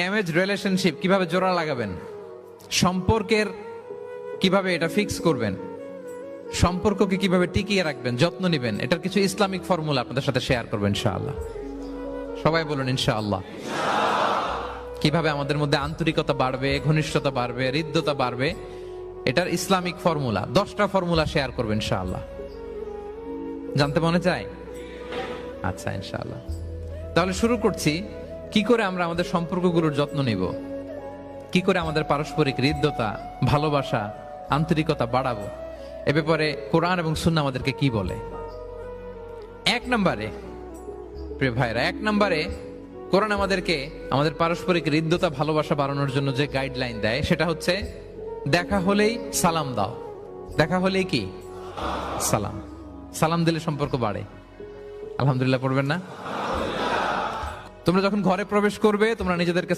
Damage relationship কিভাবে জোড়া লাগাবেন, সম্পর্কের কিভাবে এটা ফিক্স করবেন, সম্পর্ককে কিভাবে টিকিয়ে রাখবেন, যত্ন নেবেন, এটার কিছু ইসলামিক ফর্মুলা আপনাদের সাথে শেয়ার করবেন ইনশাআল্লাহ। সবাই বলুন ইনশাআল্লাহ। কিভাবে আমাদের মধ্যে আন্তরিকতা বাড়বে, ঘনিষ্ঠতা বাড়বে, হৃদ্যতা বাড়বে, এটার ইসলামিক ফর্মুলা 10টা ফর্মুলা শেয়ার করবেন ইনশাআল্লাহ। জানতে মনে চায়? আচ্ছা ইনশাআল্লাহ। তাহলে শুরু করছি, কি করে আমরা আমাদের সম্পর্কগুলোর যত্ন নিব, কি করে আমাদের পারস্পরিক হৃদ্যতা, ভালোবাসা, আন্তরিকতা বাড়াবো, এ ব্যাপারে কোরআন এবং সুন্নাহ আমাদেরকে কি বলে। এক নম্বরে প্রিয় ভাইরা, এক নম্বরে কোরআন আমাদেরকে আমাদের পারস্পরিক হৃদ্যতা, ভালোবাসা বাড়ানোর জন্য যে গাইডলাইন দেয় সেটা হচ্ছে দেখা হলেই সালাম দাও। দেখা হলেই কি সালাম, সালাম দিলে সম্পর্ক বাড়ে। আলহামদুলিল্লাহ পড়বেন না? তোমরা যখন ঘরে প্রবেশ করবে তোমরা নিজেদেরকে